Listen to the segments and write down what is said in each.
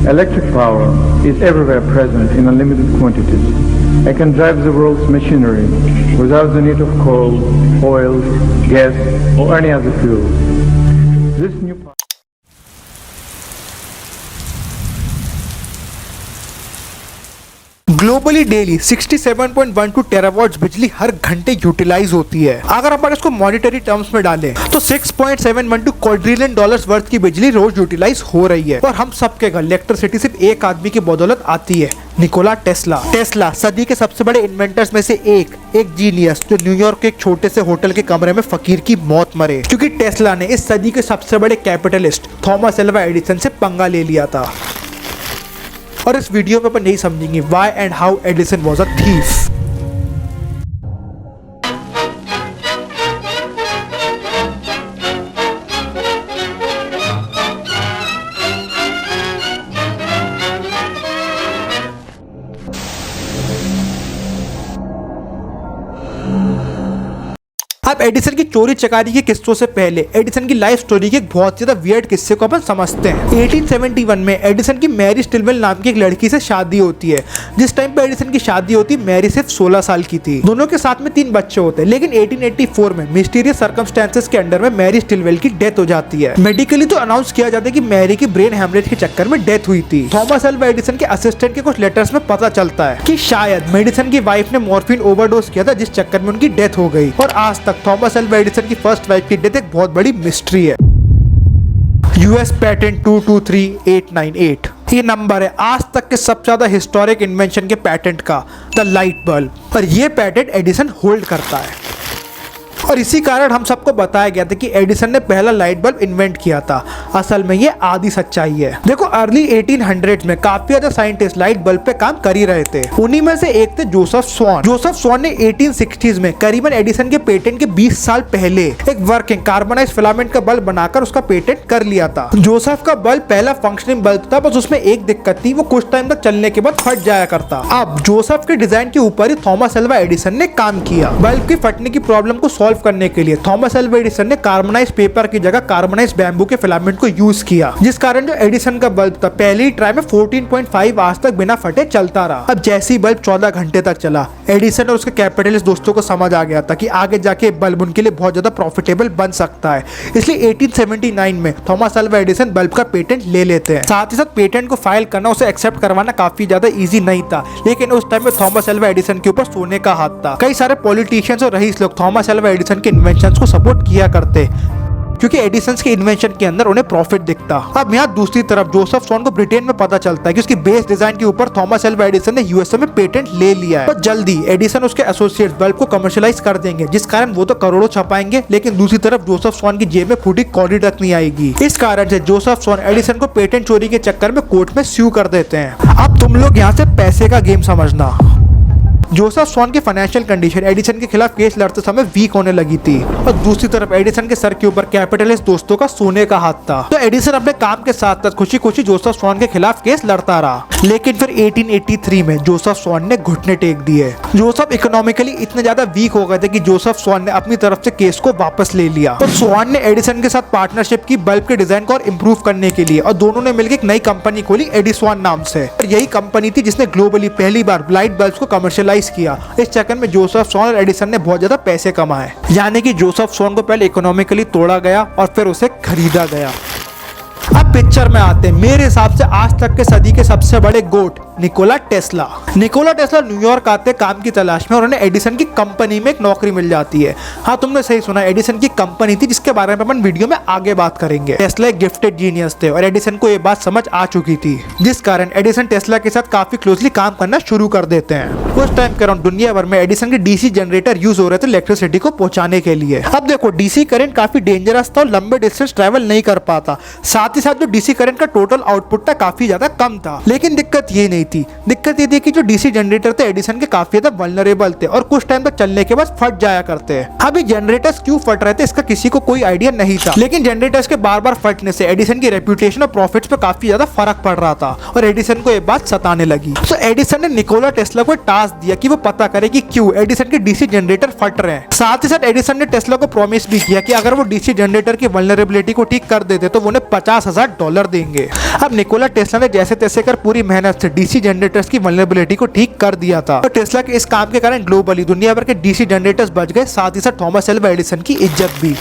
Electric power is everywhere present in unlimited quantities and can drive the world's machinery without the need of coal, oil, gas, or any other fuel. This new power globally daily 67.12 टेरावाट्स बिजली हर घंटे utilise होती है। अगर अपन इसको monetary terms में डालें तो 6.712 quadrillion dollars worth की बिजली रोज यूटिलाइज हो रही है और हम सबके घर इलेक्ट्रिसिटी सिर्फ एक आदमी की बदौलत आती है, निकोला टेस्ला। टेस्ला सदी के सबसे बड़े इन्वेंटर्स में से एक जीनियस जो न्यूयॉर्क के एक छोटे से होटल के कमरे में फकीर की मौत मरे, क्योंकि टेस्ला ने इस सदी के सबसे बड़े कैपिटलिस्ट थॉमस एल्वा एडिसन से पंगा ले लिया था। और इस वीडियो में अपन यही समझेंगे why and how Edison was a thief. अब एडिसन की चोरी चकारी के किस्सों से पहले एडिसन की लाइफ स्टोरी के एक बहुत ज्यादा वियर्ड किस्से को अपन समझते हैं। 1871 में एडिसन की मैरी स्टिलवेल नाम की एक लड़की से शादी होती है। जिस टाइम पे एडिसन की शादी होती है मैरी सिर्फ 16 साल की थी। दोनों के साथ में 3 बच्चे होते हैं, लेकिन 1884 में मिस्टीरियस सर्कमस्टेंसेस के अंडर में मैरी स्टिलवेल की डेथ हो जाती है। मेडिकली तो अनाउंस किया जाता है कि मैरी की ब्रेन हेमरेज के चक्कर में डेथ हुई थी। थॉमस एल्वा एडिसन के असिस्टेंट के कुछ लेटर्स में पता चलता है कि शायद एडिसन की वाइफ ने मॉर्फिन ओवरडोज किया था, जिस चक्कर में उनकी डेथ हो गई। और आज तक थॉमस एल्वा एडिसन की फर्स्ट वाइफ की डेथ एक बहुत बड़ी मिस्ट्री है। यूएस पेटेंट 223898 ये नंबर है आज तक के सबसे ज्यादा हिस्टोरिक इन्वेंशन के पेटेंट का, द लाइट बल्ब। और ये पेटेंट एडिसन होल्ड करता है और इसी कारण हम सबको बताया गया था कि एडिसन ने पहला लाइट बल्ब इन्वेंट किया था। असल में ये आधी सच्चाई है। देखो अर्ली 1800 में काफी ज्यादा साइंटिस्ट लाइट बल्ब पे काम कर ही रहे थे। उन्हीं में से एक थे जोसेफ स्वॉन। जोसेफ स्वॉन ने 1860s में करीबन एडिसन के पेटेंट के 20 साल पहले एक वर्किंग कार्बनाइज फिलामेंट का बल्ब बनाकर उसका पेटेंट कर लिया था। जोसेफ का बल्ब पहला फंक्शनिंग बल्ब था, बस उसमें एक दिक्कत थी, वो कुछ टाइम तक चलने के बाद फट जाया करता। अब जोसेफ के डिजाइन के ऊपर ही थॉमस एल्वा एडिसन ने काम किया। बल्ब की फटने की प्रॉब्लम को सॉल्व करने के लिए थॉमस एल्वा एडिसन ने कार्बनाइज पेपर की जगह कार्बनाइज बैम्बू के फिलामेंट को यूज किया, जिस कारण जो एडिसन का बल्ब था पहली ट्राई में 14.5 आवर्स तक बिना फटे चलता रहा। अब जैसे ही बल्ब 14 घंटे तक चला, एडिसन और उसके कैपिटलिस्ट दोस्तों को समझ आ गया था कि आगे जाके बल्ब उनके लिए बहुत ज्यादा प्रॉफिटेबल बन सकता है। इसलिए 1879 में थॉमस एल्वा एडिसन बल्ब का पेटेंट ले लेते हैं। साथ ही साथ पेटेंट को फाइल करना, उसे एक्सेप्ट करवाना काफी ज्यादा इजी नहीं था, लेकिन उस टाइम में थॉमस एल्वा एडिसन के ऊपर सोने का हाथ था। कई सारे पॉलिटिशियंस और रईस लोग थॉमस एल्वा एडिसन के इन्वेंशंस को सपोर्ट किया करते, क्योंकि एडिसन के इन्वेंशन के अंदर उन्हें प्रॉफिट दिखता। अब यहाँ दूसरी तरफ जोसेफ स्वॉन को ब्रिटेन में पता चलता है कि उसकी बेस डिजाइन के ऊपर थॉमस एल्वा एडिसन ने यूएसए में पेटेंट ले लिया है। तो जल्दी एडिसन उसके एसोसिएट्स बल्ब को कमर्शियलाइज कर देंगे, जिस कारण वो तो करोड़ों छपाएंगे, लेकिन दूसरी तरफ जोसेफ स्वॉन की जेब में फूटी कौड़ी तक नहीं आएगी। इस कारण से जोसेफ स्वॉन एडिसन को पेटेंट चोरी के चक्कर में कोर्ट में स्यू कर देते हैं। अब तुम लोग यहाँ से पैसे का गेम समझना। जोसेफ स्वॉन की फाइनेंशियल कंडीशन एडिसन के खिलाफ केस लड़ते समय वीक होने लगी थी और दूसरी तरफ एडिसन के सर के ऊपर कैपिटलिस्ट दोस्तों का सोने का हाथ था। तो एडिसन अपने काम के साथ साथ खुशी खुशी जोसेफ स्वॉन के खिलाफ केस लड़ता रहा, लेकिन फिर 1883 में जोसेफ स्वॉन ने घुटने टेक दिए। जोसेफ इकोनॉमिकली इतने ज्यादा वीक हो गए थे कि जोसेफ स्वॉन ने अपनी तरफ से केस को वापस ले लिया और स्वॉन ने एडिसन के साथ पार्टनरशिप की बल्ब के डिजाइन को और इम्प्रूव करने के लिए, और दोनों ने मिलकर एक नई कंपनी खोली एडिसॉन नाम से। और यही कंपनी थी जिसने ग्लोबली पहली बार लाइट बल्ब को कमर्शियलाइज किया। इस चक्कर में जोसेफ स्वॉन और एडिसन ने बहुत ज्यादा पैसे कमाए। यानी कि जोसेफ स्वॉन को पहले इकोनॉमिकली तोड़ा गया और फिर उसे खरीदा गया। अब पिक्चर में आते हैं मेरे हिसाब से आज तक के सदी के सबसे बड़े GOAT Nikola Tesla. Nikola Tesla New York आते काम की तलाश में और उन्हें एडिसन की कंपनी में एक नौकरी मिल जाती है। हाँ तुमने सही सुना, एडिसन की कंपनी थी, जिसके बारे में अपन वीडियो में आगे बात करेंगे। टेस्ला एक गिफ्टेड जीनियस थे और एडिसन को ये बात समझ आ चुकी थी, जिस कारण एडिसन टेस्ला के साथ काफी क्लोजली काम करना शुरू कर देते हैं। उस टाइम के अराउंड दुनिया भर में एडिसन के डीसी जनरेटर यूज हो रहे थे इलेक्ट्रिसिटी को पहुंचाने के लिए। अब देखो डीसी करंट काफी डेंजरस था और लंबे डिस्टेंस ट्रेवल नहीं कर पाता। साथ ही साथ जो डीसी करंट का टोटल आउटपुट था काफी ज्यादा कम था। लेकिन दिक्कत ये नहीं थी, दिक्कत ये थी कि जो डीसी जनरेटर थे एडिसन के काफी ज्यादा वल्नरेबल थे और कुछ टाइम तक चलने के बाद फट जाया करते हैं। अभी जनरेटर्स क्यों फट रहे थे इसका किसी को कोई आइडिया नहीं था, लेकिन जनरेटर्स के बार बार फटने से एडिसन की रेपुटेशन और प्रॉफिट्स पे काफी ज्यादा फर्क पड़ रहा था और एडिसन को ये बात सताने लगी। तो एडिसन ने निकोला टेस्ला को टास्क टास्क दिया कि वो पता करे कि क्यों एडिसन के डीसी जनरेटर फट रहे हैं। साथ ही साथ एडिसन ने टेस्ला को प्रॉमिस भी किया कि अगर वो डीसी जनरेटर की वल्नरेबिलिटी को ठीक कर देते तो वो उन्हें $50,000 देंगे। अब निकोला टेस्ला ने जैसे तैसे कर पूरी मेहनत से डीसी जनरेटर्स की वल्नरेबिलिटी को ठीक कर दिया था और टेस्ला के इस काम के कारण ग्लोबली दुनिया भर के डीसी जनरेटर्स बच गए, साथ ही साथ थॉमस एल्वा एडिसन की इज्जत भी।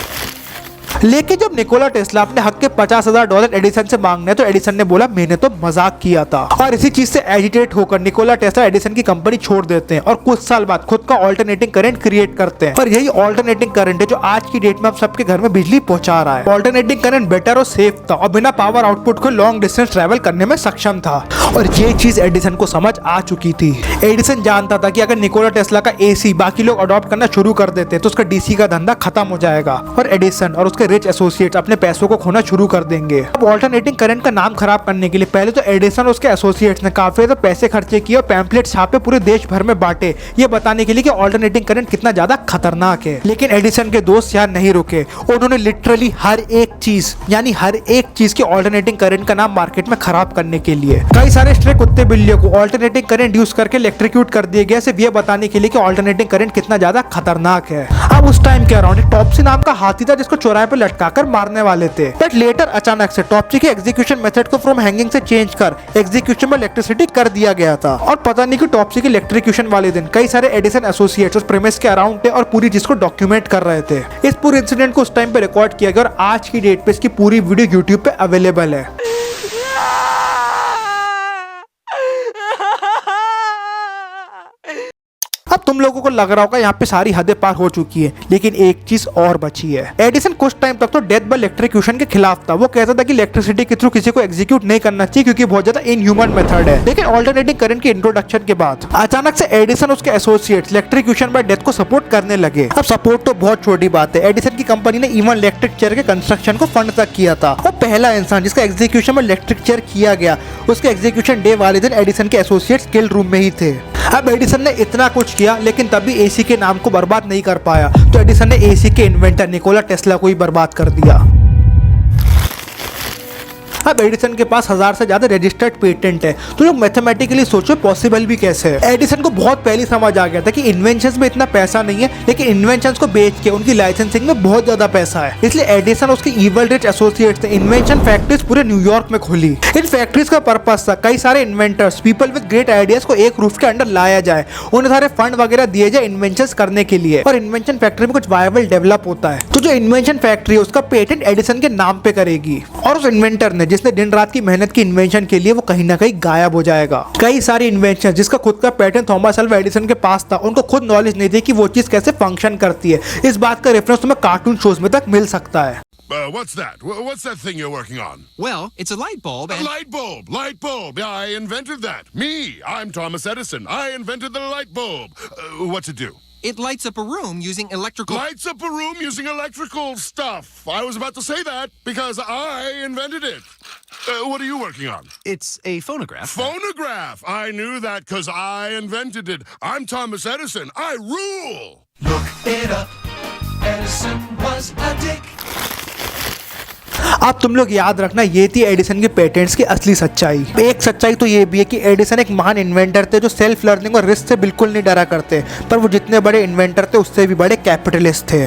लेकिन जब निकोला टेस्ला अपने हक के $50,000 एडिसन से मांगने तो एडिसन ने बोला मैंने तो मजाक किया था। और इसी चीज से एजिटेट होकर निकोला टेस्ला एडिसन की कंपनी छोड़ देते हैं और कुछ साल बाद खुद का ऑल्टरनेटिंग करंट क्रिएट करते हैं। और यही ऑल्टरनेटिंग करंट है जो आज की डेट में आप सबके घर में बिजली पहुंचा रहा है। ऑल्टरनेटिंग करंट बेटर और सेफ था और बिना पावर आउटपुट को लॉन्ग डिस्टेंस ट्रेवल करने में सक्षम था और ये चीज एडिसन को समझ आ चुकी थी। एडिसन जानता था कि अगर निकोला टेस्ला का एसी बाकी लोग अडॉप्ट करना शुरू कर देते तो उसका डीसी का धंधा खत्म हो जाएगा और एडिसन और उसके रिच एसोसिएट्स अपने पैसों को खोना शुरू कर देंगे। अब ऑल्टरनेटिंग करंट का नाम खराब करने के लिए पहले तो एडिसन और उसके एसोसिएट्स ने काफी ज्यादा पैसे खर्चे किए और पैम्पलेट छापे पूरे देश भर में बांटे, ये बताने के लिए कि ऑल्टरनेटिंग करंट कितना ज्यादा खतरनाक है। लेकिन एडिसन के दोस्त यहाँ नहीं रुके, उन्होंने लिटरली हर एक चीज यानी हर एक चीज की ऑल्टरनेटिंग करंट का नाम मार्केट में खराब करने के लिए कई सारे स्ट्रे कुत्ते बिल्लियों को ऑल्टरनेटिंग करंट यूज करके इलेक्ट्रिक्यूट कर दिए गए, सिर्फ ये बताने के लिए कि ऑल्टरनेटिंग करंट कितना ज्यादा खतरनाक है। अब उस टाइम के अराउंड टॉप्सी नाम का हाथी था जिसको चौराहे पर लटकाकर मारने वाले थे, बट लेटर अचानक से टॉप्सी के एग्जीक्यूशन मेथड को फ्रॉम हैंगिंग से चेंज कर एग्जीक्यूशन में इलेक्ट्रिसिटी कर दिया गया था। और पता नहीं कि टॉप्सी के इलेक्ट्रिक्यूशन वाले दिन कई सारे एडिसन एसोसिएट्स उस प्रेमिस के अराउंड थे और पूरी चीज को डॉक्यूमेंट कर रहे थे। इस पूरे इंसिडेंट को उस टाइम पे रिकॉर्ड किया गया और आज की डेट पे इसकी पूरी वीडियो यूट्यूब पे अवेलेबल है। अब तुम लोगों को लग रहा होगा यहाँ पे सारी हदें पार हो चुकी है, लेकिन एक चीज और बची है। एडिसन कुछ टाइम तक तो डेथ बाय इलेक्ट्रिक्यूशन के खिलाफ था। वो कहता था कि इलेक्ट्रिसिटी के थ्रू किसी को एग्जीक्यूट नहीं करना चाहिए क्योंकि बहुत ज्यादा इनह्यूमन मेथड है। लेकिन ऑल्टरनेटिंग करंट के इंट्रोडक्शन के बाद अचानक से एडिसन उसके एसोसिएट्स इलेक्ट्रिक्यूशन बाय डेथ को सपोर्ट करने लगे। अब सपोर्ट तो बहुत छोटी बात है, एडिसन की कंपनी ने इवन इलेक्ट्रिक चेयर के कंस्ट्रक्शन को फंड तक किया था और पहला इंसान जिसका एग्जीक्यूशन में इलेक्ट्रिक चेयर किया गया उसके एग्जीक्यूशन डे वाले दिन एडिसन के एसोसिएट्स किल रूम में ही थे। अब एडिसन ने इतना कुछ किया लेकिन तभी एसी के नाम को बर्बाद नहीं कर पाया, तो एडिसन ने एसी के इन्वेंटर निकोला टेस्ला को ही बर्बाद कर दिया। अब एडिसन के पास 1000 से ज्यादा रजिस्टर्ड पेटेंट है, तो लोग मैथमेटिकली सोचो पॉसिबल भी कैसे है। एडिसन को बहुत पहले समझ आ गया था कि इन्वेंशंस में इतना पैसा नहीं है, लेकिन इन्वेंशंस को बेच के उनकी लाइसेंसिंग में बहुत ज्यादा पैसा है। इसलिए एडिसन और उसके इवल रिच एसोसिएट्स ने इन्वेंशन फैक्ट्रीज पूरे न्यूयॉर्क में खोली। इन फैक्ट्रीज का पर्पस था कई सारे inventors people with great ideas को एक रूफ के अंडर लाया जाए, उन्हें सारे फंड वगैरह दिए जाए इन्वेंशन करने के लिए, और इन्वेंशन फैक्ट्री में कुछ वायबल डेवलप होता है तो जो इन्वेंशन फैक्ट्री है उसका पेटेंट एडिसन के नाम पे करेगी और उस इन्वेंटर ने जिसने दिन रात की मेहनत की इन्वेंशन के लिए वो कहीं ना कहीं गायब हो जाएगा। कई सारी इन्वेंशन जिसका खुद का पैटर्न थॉमस एल्वा एडिसन के पास था, उनको खुद नॉलेज नहीं थी कि वो चीज कैसे फंक्शन करती है। इस बात का रेफरेंस तुम्हें कार्टून शोज में तक मिल सकता है। What's that? What's that thing you're working on? Well, it's a light bulb and... A light bulb! Light bulb! Yeah, I invented that. Me! I'm Thomas Edison. I invented the light bulb. What's it do? It lights up a room using electrical... Lights up a room using electrical stuff. I was about to say that because I invented it. What are you working on? It's a phonograph. Phonograph! I knew that because I invented it. I'm Thomas Edison. I rule! Look it up. Edison was a dick. अब तुम लोग याद रखना ये थी Edison के patents की असली सच्चाई। एक सच्चाई तो ये भी है कि एडिसन एक महान इन्वेंटर थे जो सेल्फ लर्निंग और रिस्क से बिल्कुल नहीं डरा करते, पर वो जितने बड़े इन्वेंटर थे उससे भी बड़े कैपिटलिस्ट थे।